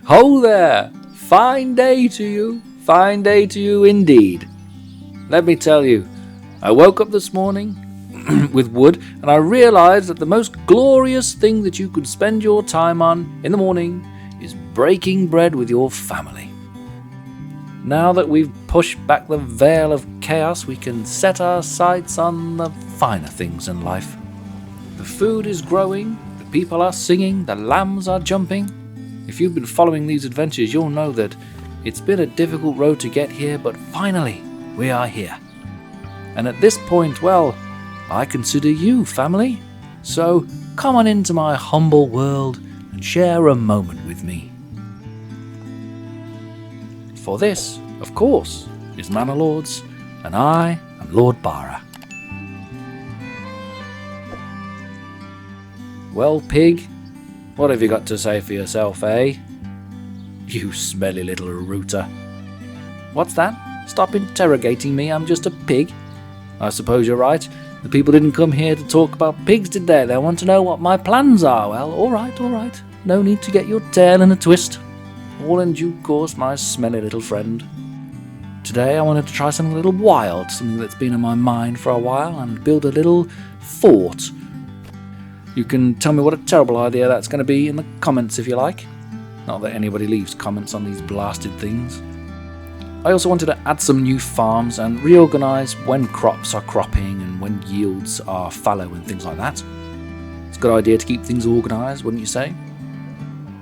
Ho there! Fine day to you. Fine day to you indeed. Let me tell you, I woke up this morning with wood, and I realised that the most glorious thing that you could spend your time on in the morning is breaking bread with your family. Now that we've pushed back the veil of chaos, we can set our sights on the finer things in life. The food is growing, the people are singing, the lambs are jumping. If you've been following these adventures, you'll know that it's been a difficult road to get here, but finally, we are here. And at this point, well, I consider you family. So come on into my humble world and share a moment with me. For this, of course, is Manor Lords, and I am Lord Bara. Well, pig, what have you got to say for yourself, eh? You smelly little rooter. What's that? Stop interrogating me, I'm just a pig. I suppose you're right. The people didn't come here to talk about pigs, did they? They want to know what my plans are. Well, all right. No need to get your tail in a twist. All in due course, my smelly little friend. Today I wanted to try something a little wild, something that's been in my mind for a while, and build a little fort. You can tell me what a terrible idea that's going to be in the comments if you like. Not that anybody leaves comments on these blasted things. I also wanted to add some new farms and reorganise when crops are cropping and when yields are fallow and things like that. It's a good idea to keep things organised, wouldn't you say?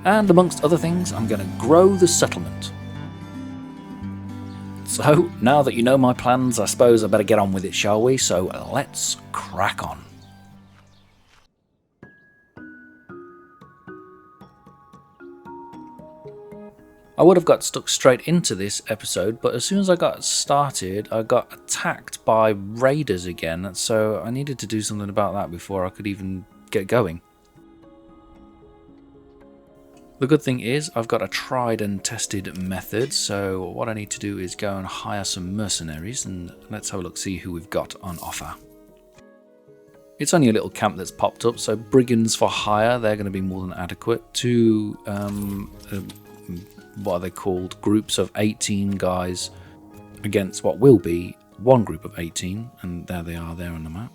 And amongst other things, I'm going to grow the settlement. So, now that you know my plans, I suppose I better get on with it, shall we? So, let's crack on. I would have got stuck straight into this episode, but as soon as I got started, I got attacked by raiders again, so I needed to do something about that before I could even get going. The good thing is, I've got a tried and tested method, so what I need to do is go and hire some mercenaries, and let's have a look, see who we've got on offer. It's only a little camp that's popped up, so brigands for hire, they're going to be more than adequate. Two, what are they called? Groups of 18 guys against what will be one group of 18, and there they are there on the map.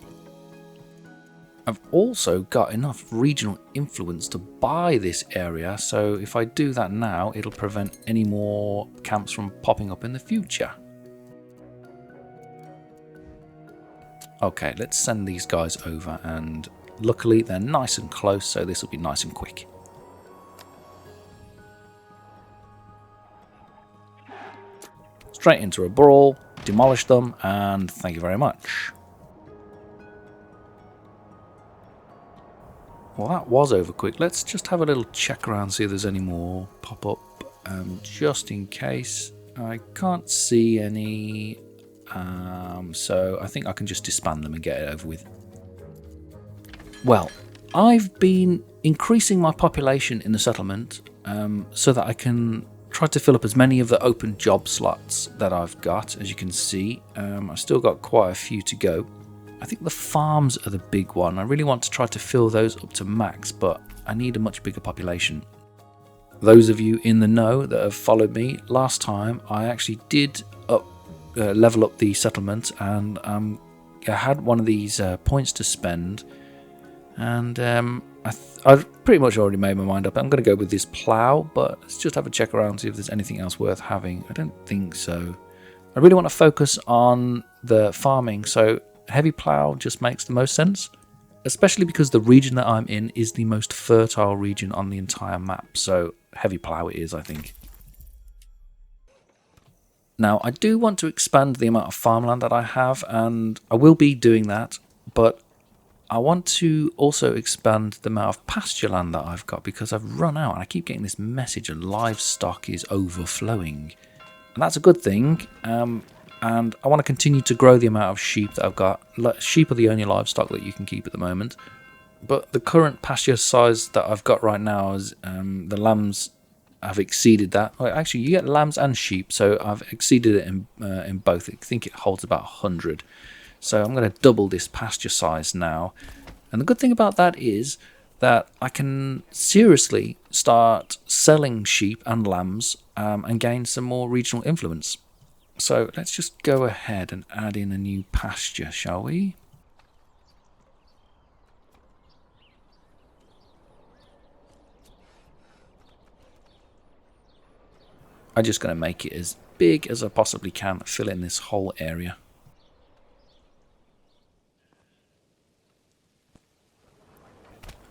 I've also got enough regional influence to buy this area, so if I do that now, it'll prevent any more camps from popping up in the future. Okay, let's send these guys over, and luckily they're nice and close, so this will be nice and quick. Straight into a brawl, demolish them, and thank you very much. Well, that was over quick. Let's just have a little check around, see if there's any more pop up, just in case. I can't see any, so I think I can just disband them and get it over with. Well, I've been increasing my population in the settlement so that I can try to fill up as many of the open job slots that I've got. As you can see, I've still got quite a few to go. I think the farms are the big one. I really want to try to fill those up to max, but I need a much bigger population. Those of you in the know that have followed me, last time I actually did level up the settlement, and I had one of these points to spend, and I've pretty much already made my mind up. I'm going to go with this plough, but let's just have a check around, see if there's anything else worth having. I don't think so. I really want to focus on the farming, so heavy plough just makes the most sense, especially because the region that I'm in is the most fertile region on the entire map, so heavy plough it is, I think. Now, I do want to expand the amount of farmland that I have, and I will be doing that, but I want to also expand the amount of pasture land that I've got, because I've run out, and I keep getting this message of livestock is overflowing. And that's a good thing, and I want to continue to grow the amount of sheep that I've got. Sheep are the only livestock that you can keep at the moment, but the current pasture size that I've got right now is the lambs have exceeded that. Well, actually, you get lambs and sheep, so I've exceeded it in both. I think it holds about 100. So I'm going to double this pasture size now. And the good thing about that is that I can seriously start selling sheep and lambs and gain some more regional influence. So let's just go ahead and add in a new pasture, shall we? I'm just going to make it as big as I possibly can, fill in this whole area.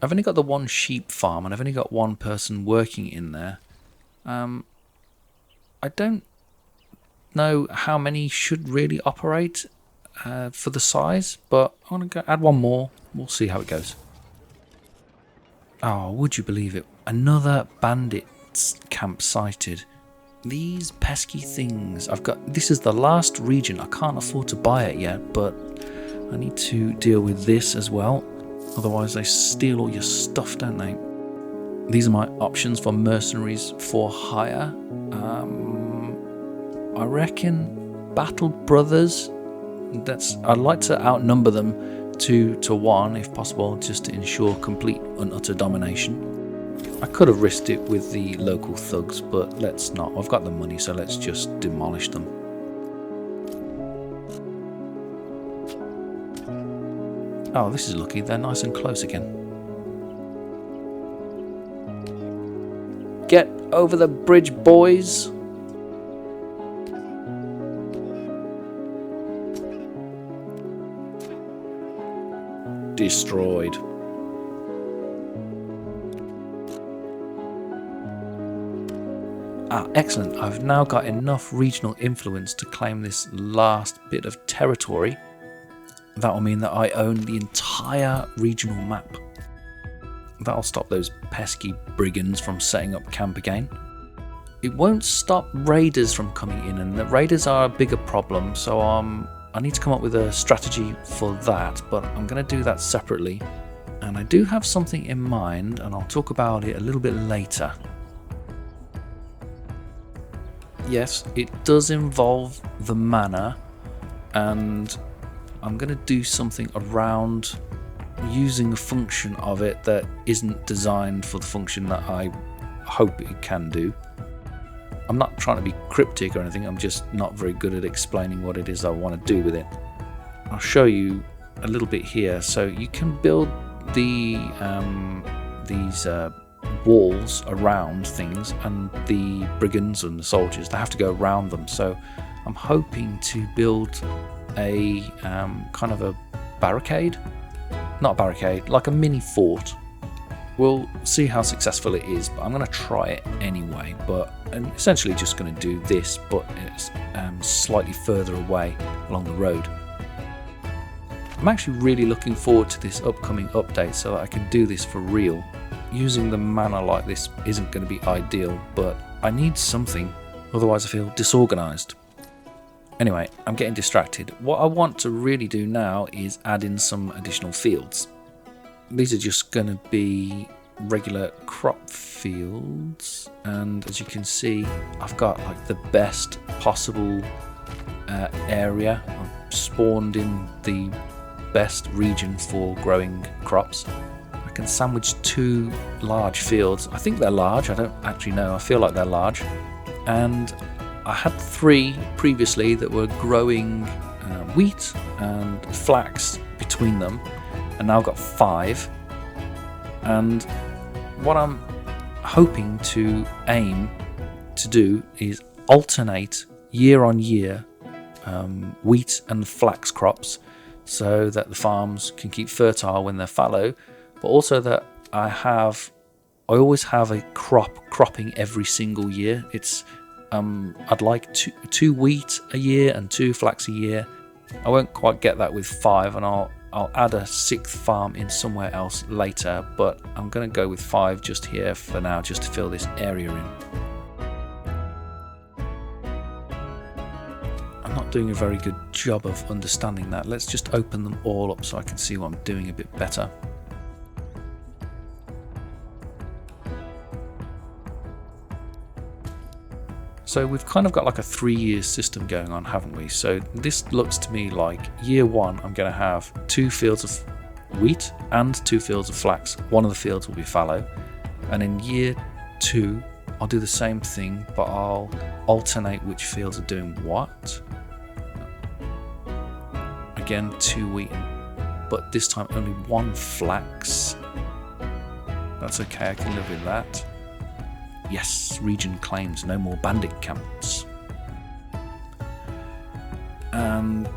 I've only got the one sheep farm and I've only got one person working in there. I don't know how many should really operate for the size, but I'm going to go add one more. We'll see how it goes. Oh, would you believe it? Another bandits camp sighted. These pesky things. This is the last region. I can't afford to buy it yet, but I need to deal with this as well. Otherwise they steal all your stuff, don't they? These are my options for mercenaries for hire. I reckon Battle Brothers. I'd like to outnumber them 2-1 if possible, just to ensure complete and utter domination. I could have risked it with the local thugs, but let's not. I've got the money, so let's just demolish them. Oh, this is lucky. They're nice and close again. Get over the bridge, boys. Destroyed. Ah, excellent. I've now got enough regional influence to claim this last bit of territory. That will mean that I own the entire regional map. That'll stop those pesky brigands from setting up camp again. It won't stop raiders from coming in, and the raiders are a bigger problem, so I need to come up with a strategy for that, but I'm going to do that separately. And I do have something in mind, and I'll talk about it a little bit later. Yes, it does involve the manor, and I'm going to do something around using a function of it that isn't designed for the function that I hope it can do. I'm not trying to be cryptic or anything, I'm just not very good at explaining what it is I want to do with it. I'll show you a little bit here. So you can build these walls around things, and the brigands and the soldiers, they have to go around them. So I'm hoping to build a kind of a barricade, not a barricade, like a mini fort. We'll see how successful it is, but I'm going to try it anyway. But I'm essentially just going to do this, but it's slightly further away along the road. I'm actually really looking forward to this upcoming update so that I can do this for real. Using the manor like this isn't going to be ideal, but I need something, otherwise I feel disorganized. Anyway, I'm getting distracted. What I want to really do now is add in some additional fields. These are just going to be regular crop fields, and as you can see, I've got like the best possible area. I've spawned in the best region for growing crops. I can sandwich 2 large fields. I think they're large, I don't actually know, I feel like they're large. And I had 3 previously that were growing wheat and flax between them, and now I've got 5. And what I'm hoping to aim to do is alternate year on year wheat and flax crops, so that the farms can keep fertile when they're fallow, but also that I always have a cropping every single year. It's I'd like 2 wheat a year and 2 flax a year. I won't quite get that with 5, and I'll add a 6th farm in somewhere else later, but I'm going to go with 5 just here for now, just to fill this area in. I'm not doing a very good job of understanding that. Let's just open them all up so I can see what I'm doing a bit better. So we've kind of got like a 3-year system going on, haven't we? So this looks to me like year 1, I'm going to have 2 fields of wheat and 2 fields of flax. One of the fields will be fallow. And in year 2, I'll do the same thing, but I'll alternate which fields are doing what. Again, 2 wheat, but this time only 1 flax. That's okay, I can live with that. Yes, region claims no more bandit camps. And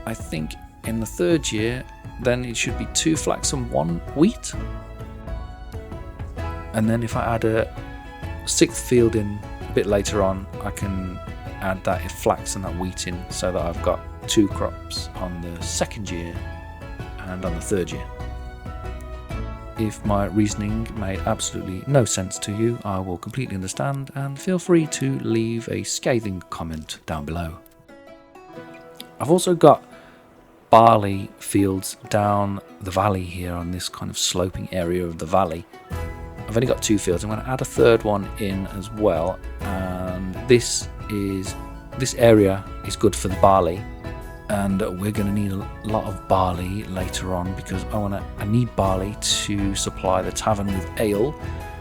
I think in the 3rd year, then it should be 2 flax and 1 wheat. And then if I add a 6th field in a bit later on, I can add that flax and that wheat in, so that I've got 2 crops on the 2nd year and on the 3rd year. If my reasoning made absolutely no sense to you, I will completely understand, and feel free to leave a scathing comment down below. I've also got barley fields down the valley here on this kind of sloping area of the valley. I've only got 2 fields. I'm going to add a 3rd one in as well, and this area is good for the barley, and we're going to need a lot of barley later on, because I need barley to supply the tavern with ale.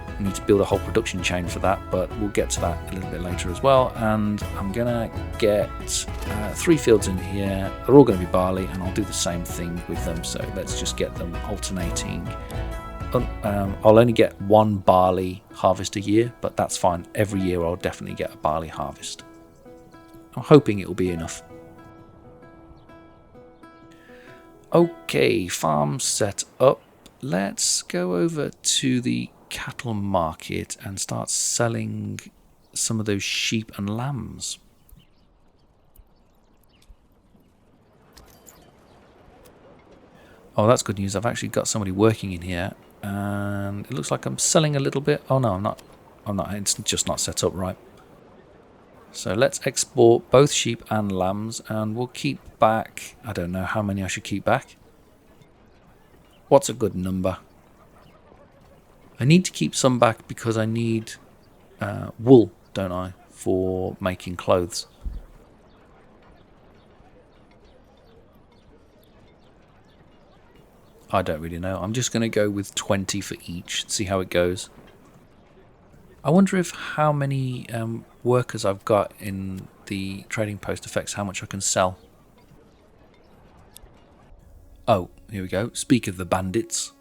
I need to build a whole production chain for that, but we'll get to that a little bit later as well. And I'm going to get 3 fields in here. They're all going to be barley, and I'll do the same thing with them, so let's just get them alternating. I'll only get 1 barley harvest a year, but that's fine. Every year I'll definitely get a barley harvest. I'm hoping it will be enough. Okay, farm set up. Let's go over to the cattle market and start selling some of those sheep and lambs. Oh, that's good news. I've actually got somebody working in here, and it looks like I'm selling a little bit. Oh no, I'm not. It's just not set up right. So let's export both sheep and lambs, and we'll keep back, I don't know how many I should keep back. What's a good number? I need to keep some back because I need wool, don't I, for making clothes. I don't really know. I'm just going to go with 20 for each, see how it goes. I wonder if how many workers I've got in the trading post affects how much I can sell. Oh, here we go. Speak of the bandits.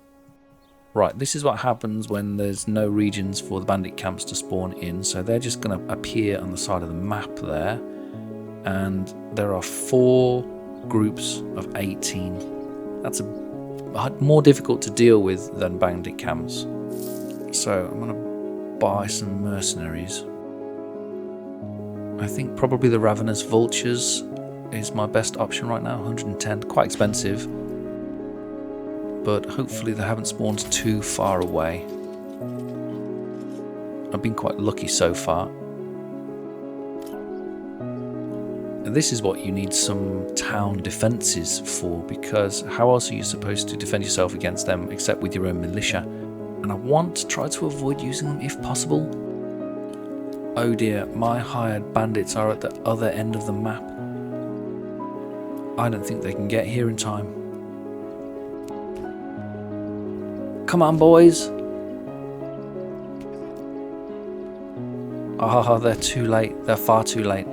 Right, this is what happens when there's no regions for the bandit camps to spawn in. So they're just going to appear on the side of the map there. And there are 4 groups of 18. That's more difficult to deal with than bandit camps. So I'm going to buy some mercenaries. I think probably the ravenous vultures is my best option right now. 110, quite expensive, but hopefully they haven't spawned too far away. I've been quite lucky so far. And this is what you need some town defences for, because how else are you supposed to defend yourself against them except with your own militia? And I want to try to avoid using them if possible. Oh dear, my hired bandits are at the other end of the map. I don't think they can get here in time. Come on, boys. Oh, they're too late. They're far too late.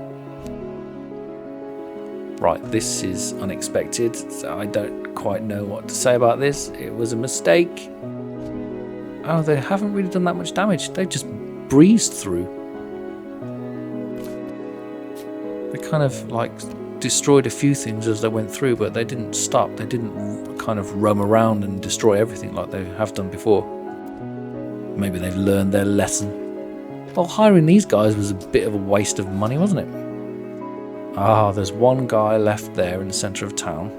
Right, this is unexpected. I don't quite know what to say about this. It was a mistake. Oh, they haven't really done that much damage. They've just breezed through. They kind of like destroyed a few things as they went through, but they didn't stop. They didn't kind of roam around and destroy everything like they have done before. Maybe they've learned their lesson. Well, hiring these guys was a bit of a waste of money, wasn't it? Ah, there's one guy left there in the centre of town.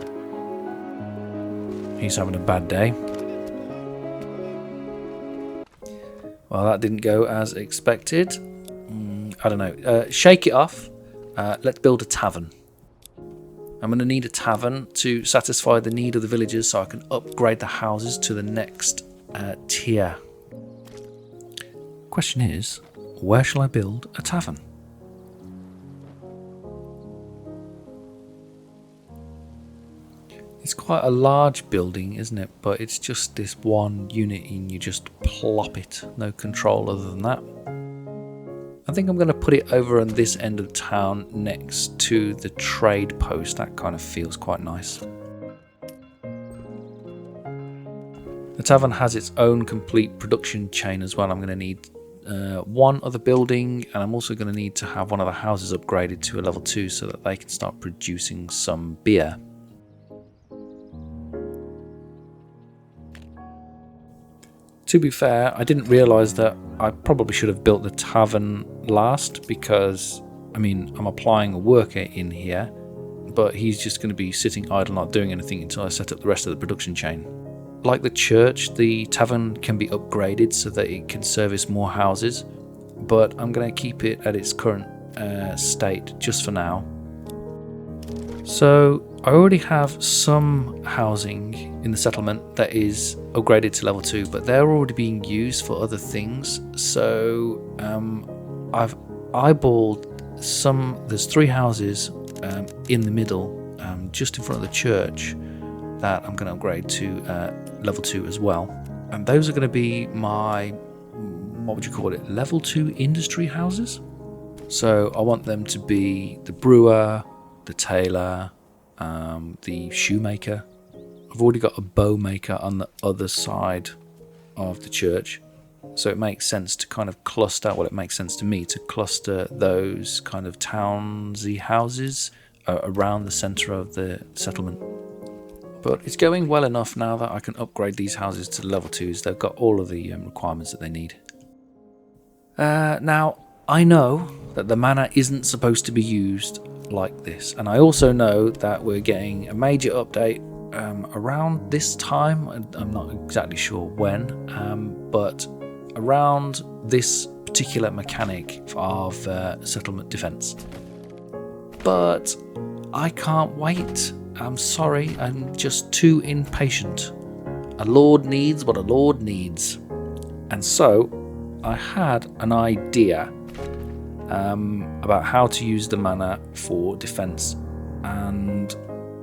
He's having a bad day. Well, that didn't go as expected. I don't know. Shake it off. Let's build a tavern. I'm going to need a tavern to satisfy the need of the villagers so I can upgrade the houses to the next tier. Question is, where shall I build a tavern? It's quite a large building, isn't it? But it's just this one unit and you just plop it. No control other than that. I think I'm going to put it over on this end of town next to the trade post. That kind of feels quite nice. The tavern has its own complete production chain as well. I'm going to need one other building, and I'm also going to need to have one of the houses upgraded to a level 2 so that they can start producing some beer. To be fair, I didn't realise that I probably should have built the tavern last because, I mean, I'm applying a worker in here, but he's just going to be sitting idle not doing anything until I set up the rest of the production chain. Like the church, the tavern can be upgraded so that it can service more houses, but I'm going to keep it at its current state just for now. So I already have some housing in the settlement that is upgraded to level 2, but they're already being used for other things. So I've eyeballed some. There's 3 houses in the middle, just in front of the church, that I'm going to upgrade to level 2 as well. And those are going to be my, what would you call it, level 2 industry houses. So I want them to be the brewer, the tailor, the shoemaker. I've already got a bow maker on the other side of the church, so it makes sense to kind of cluster, well, it makes sense to me to cluster those kind of townsy houses around the centre of the settlement. But it's going well enough now that I can upgrade these houses to level 2s. They've got all of the requirements that they need. Now, I know that the manor isn't supposed to be used like this, and I also know that we're getting a major update around this time. I'm not exactly sure when, but around this particular mechanic of settlement defense. But I can't wait. I'm sorry, I'm just too impatient. A lord needs what a lord needs. And so I had an idea about how to use the manor for defense, and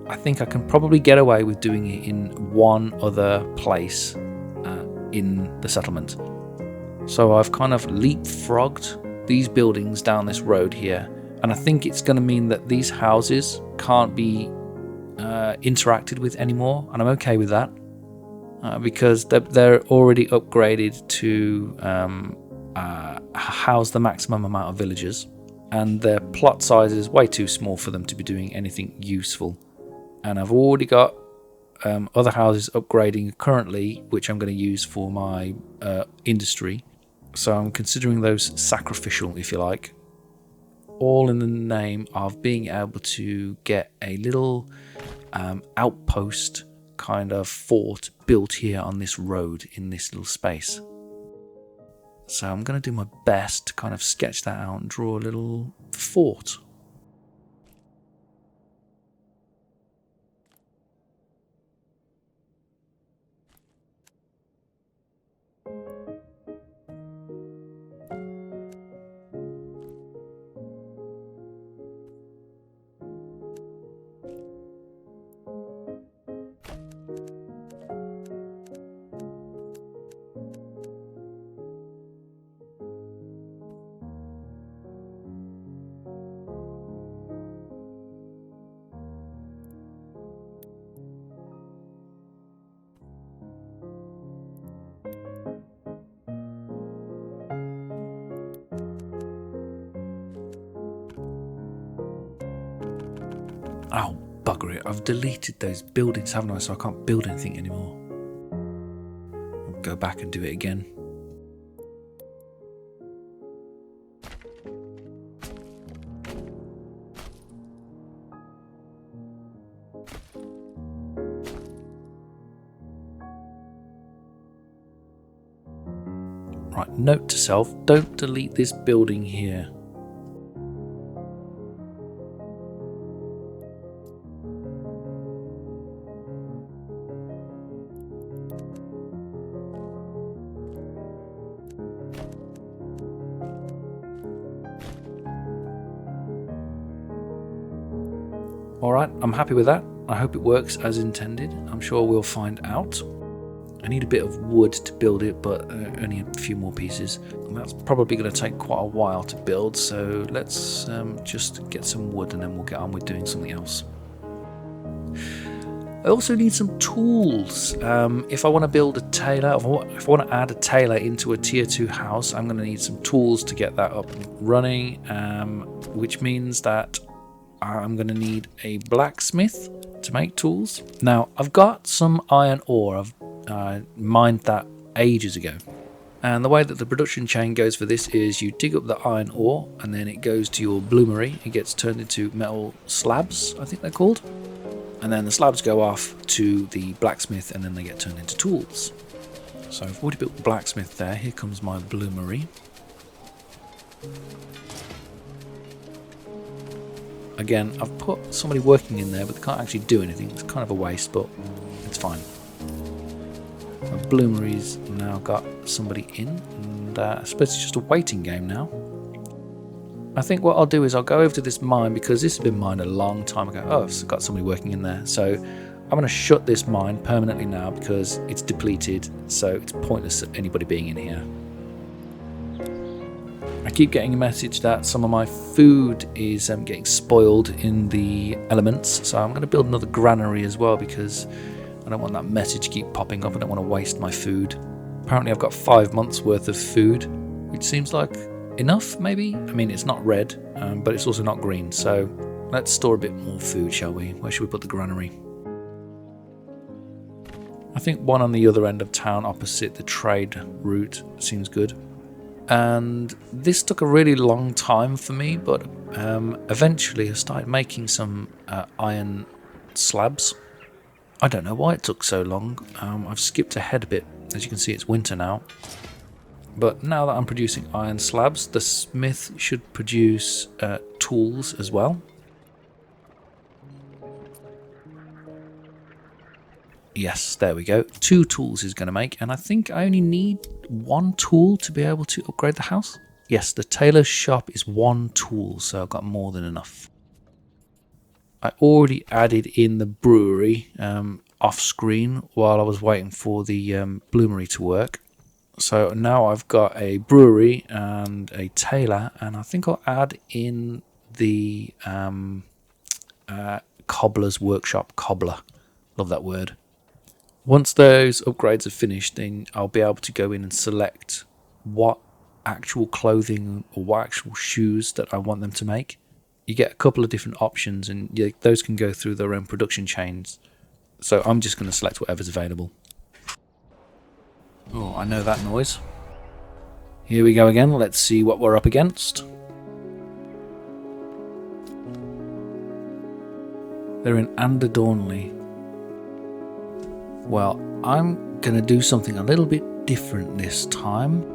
I think I can probably get away with doing it in one other place in the settlement. So I've kind of leapfrogged these buildings down this road here, and I think it's going to mean that these houses can't be interacted with anymore, and I'm okay with that because they're already upgraded to house the maximum amount of villagers, and their plot size is way too small for them to be doing anything useful. And I've already got other houses upgrading currently, which I'm going to use for my industry, so I'm considering those sacrificial, if you like, all in the name of being able to get a little outpost kind of fort built here on this road in this little space. So I'm going to do my best to kind of sketch that out and draw a little fort. Oh, bugger it. I've deleted those buildings, haven't I? So I can't build anything anymore. I'll go back and do it again. Right, note to self, don't delete this building here. Alright, I'm happy with that. I hope it works as intended. I'm sure we'll find out. I need a bit of wood to build it, but only a few more pieces. And that's probably going to take quite a while to build, so let's just get some wood and then we'll get on with doing something else. I also need some tools. If I want to build a tailor, if I want to add a tailor into a tier 2 house, I'm going to need some tools to get that up and running, which means that I'm going to need a blacksmith to make tools. Now, I've got some iron ore. I've mined that ages ago. And the way that the production chain goes for this is you dig up the iron ore and then it goes to your bloomery. It gets turned into metal slabs, I think they're called. And then the slabs go off to the blacksmith and then they get turned into tools. So I've already built the blacksmith there. Here comes my bloomery. Again, I've put somebody working in there, but they can't actually do anything. It's kind of a waste, but it's fine. My bloomery's now got somebody in, and I suppose it's just a waiting game now. I think what I'll do is I'll go over to this mine, because this has been mined a long time ago. Oh, I've got somebody working in there. So I'm going to shut this mine permanently now because it's depleted, so it's pointless anybody being in here. I keep getting a message that some of my food is getting spoiled in the elements, so I'm going to build another granary as well because I don't want that message to keep popping up. I don't want to waste my food. Apparently I've got 5 months worth of food, which seems like enough maybe. I mean, it's not red, but it's also not green, so let's store a bit more food, shall we? Where should we put the granary? I think one on the other end of town opposite the trade route seems good. And this took a really long time for me, but eventually I started making some iron slabs. I don't know why it took so long. I've skipped ahead a bit. As you can see, it's winter now. But now that I'm producing iron slabs, the smith should produce tools as well. Yes, there we go. 2 tools is going to make, and I think I only need 1 tool to be able to upgrade the house. Yes, the tailor's shop is 1 tool, so I've got more than enough. I already added in the brewery off screen while I was waiting for the bloomery to work. So now I've got a brewery and a tailor, and I think I'll add in the cobbler's workshop. Cobbler, love that word. Once those upgrades are finished, then I'll be able to go in and select what actual clothing or what actual shoes that I want them to make. You get a couple of different options, and those can go through their own production chains. So I'm just going to select whatever's available. Oh, I know that noise. Here we go again. Let's see what we're up against. They're in Anderdornley. Well, I'm going to do something a little bit different this time.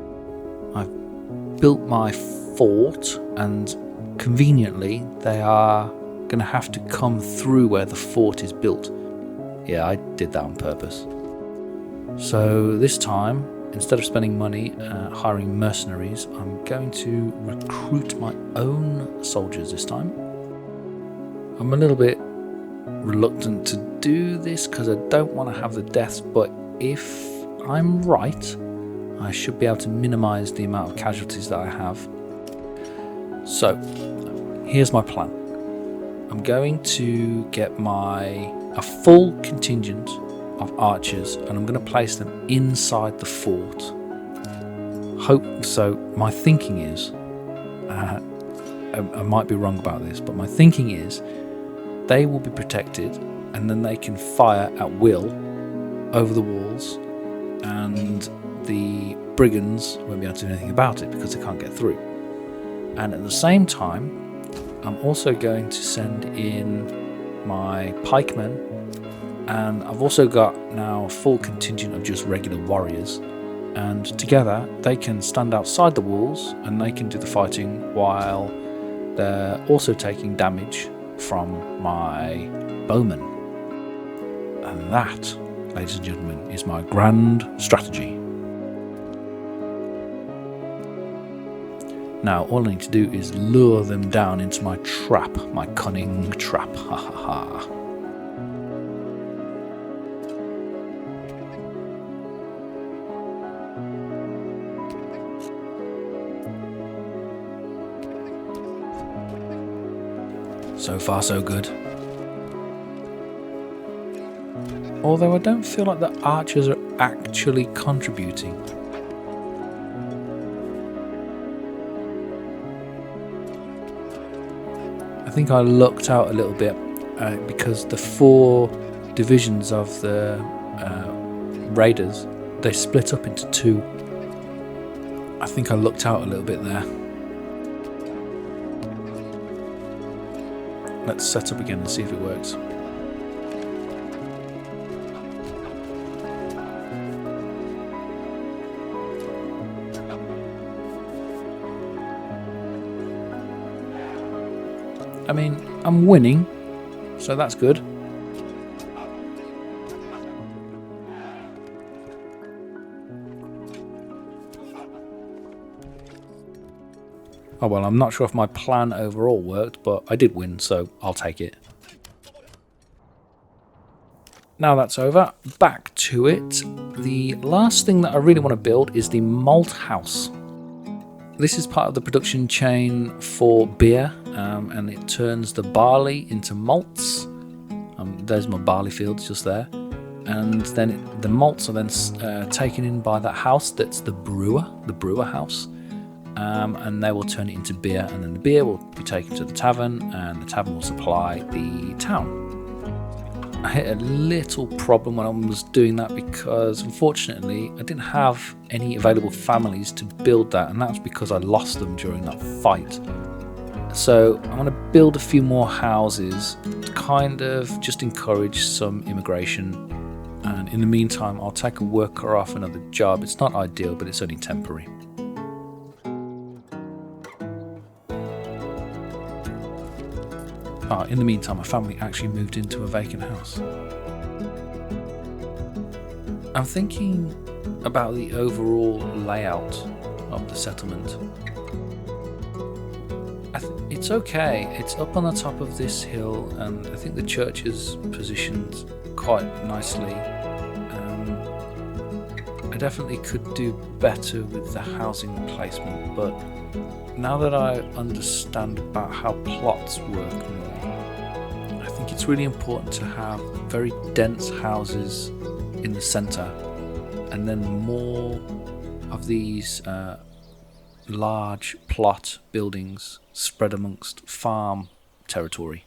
I've built my fort, and conveniently they are going to have to come through where the fort is built. Yeah, I did that on purpose. So this time, instead of spending money hiring mercenaries, I'm going to recruit my own soldiers this time. I'm a little bit reluctant to do this because I don't want to have the deaths, but if I'm right, I should be able to minimize the amount of casualties that I have. So here's my plan. I'm going to get a full contingent of archers, and I'm going to place them inside the fort. So my thinking is, I might be wrong about this, but my thinking is they will be protected, and then they can fire at will over the walls, and the brigands won't be able to do anything about it because they can't get through. And at the same time, I'm also going to send in my pikemen, and I've also got now a full contingent of just regular warriors, and together they can stand outside the walls and they can do the fighting while they're also taking damage from my bowmen. And that, ladies and gentlemen, is my grand strategy. Now all I need to do is lure them down into my trap, my cunning trap. Ha ha ha. So far so good. Although I don't feel like the archers are actually contributing. I think I lucked out a little bit because the 4 divisions of the raiders, they split up into 2. I think I lucked out a little bit there. Let's set up again and see if it works. I mean, I'm winning, so that's good. Oh well, I'm not sure if my plan overall worked, but I did win, so I'll take it. Now that's over, back to it. The last thing that I really want to build is the malt house. This is part of the production chain for beer, and it turns the barley into malts. There's my barley fields just there. And then the malts are then taken in by that house that's the brewer house. And they will turn it into beer, and then the beer will be taken to the tavern, and the tavern will supply the town. I hit a little problem when I was doing that because unfortunately I didn't have any available families to build that, and that's because I lost them during that fight. So I'm going to build a few more houses to kind of just encourage some immigration, and in the meantime I'll take a worker off another job. It's not ideal, but it's only temporary. In the meantime, my family actually moved into a vacant house. I'm thinking about the overall layout of the settlement. It's okay. It's up on the top of this hill, and I think the church is positioned quite nicely. I definitely could do better with the housing placement, but now that I understand about how plots work more, I think it's really important to have very dense houses in the centre, and then more of these large plot buildings spread amongst farm territory,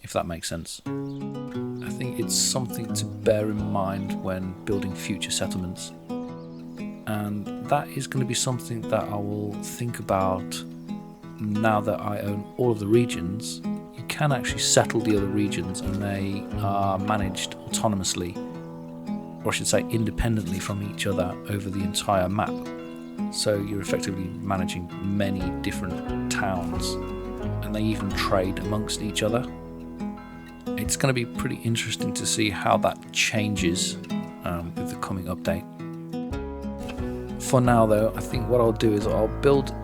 if that makes sense. I think it's something to bear in mind when building future settlements, and that is going to be something that I will think about now that I own all of the regions. You can actually settle the other regions, and they are managed autonomously, or I should say independently from each other over the entire map. So you're effectively managing many different towns, and they even trade amongst each other. It's going to be pretty interesting to see how that changes with the coming update. For now though, I think what I'll do is I'll build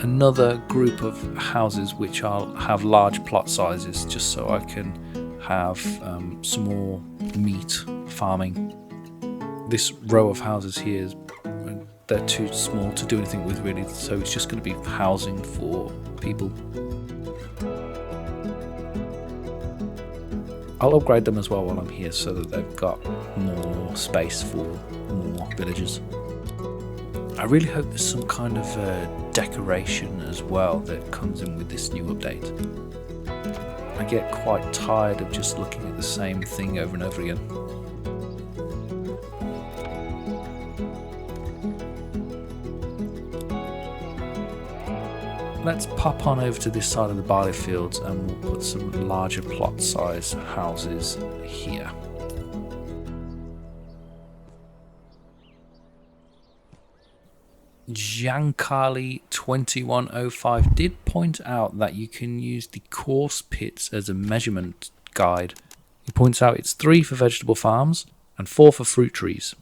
another group of houses which I'll have large plot sizes, just so I can have some more meat farming. This row of houses here, they're too small to do anything with really, so it's just going to be housing for people. I'll upgrade them as well while I'm here so that they've got more space for more villagers. I really hope there's some kind of decoration as well that comes in with this new update. I get quite tired of just looking at the same thing over and over again. Let's pop on over to this side of the barley fields, and we'll put some larger plot size houses here. Giancarli 2105 did point out that you can use the coarse pits as a measurement guide. He points out it's 3 for vegetable farms and 4 for fruit trees.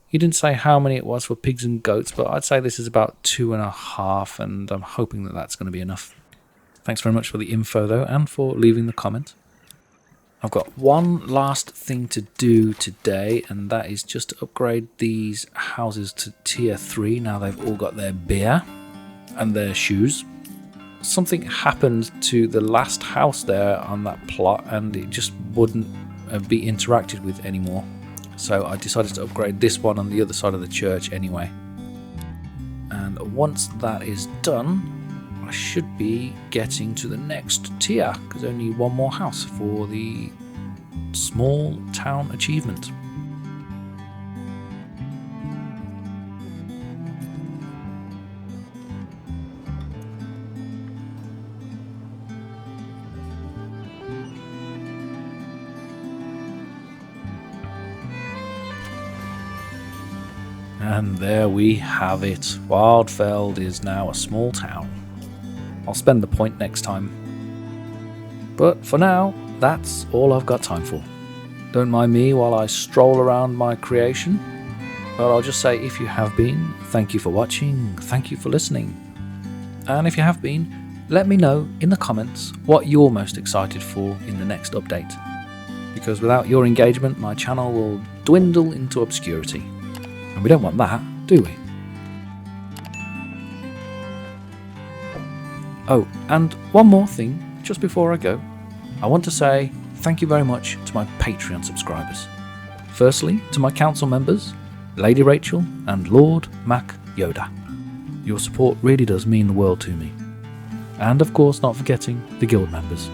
He didn't say how many it was for pigs and goats, but I'd say this is about 2.5, and I'm hoping that that's going to be enough. Thanks very much for the info though, and for leaving the comment. I've got one last thing to do today, and that is just to upgrade these houses to tier 3 now they've all got their beer and their shoes. something happened to the last house there on that plot and it just wouldn't be interacted with anymore. So I decided to upgrade this one on the other side of the church anyway. And once that is done, I should be getting to the next tier, because only one more house for the small town achievement. And there we have it. Wildfeld is now a small town. I'll spend the point next time. But for now, that's all I've got time for. Don't mind me while I stroll around my creation. But I'll just say, if you have been, thank you for watching, thank you for listening. And if you have been, let me know in the comments what you're most excited for in the next update. Because without your engagement, my channel will dwindle into obscurity. And we don't want that, do we? Oh, and one more thing, just before I go. I want to say thank you very much to my Patreon subscribers. Firstly, to my council members, Lady Rachel and Lord Mac Yoda. Your support really does mean the world to me. And of course, not forgetting the guild members.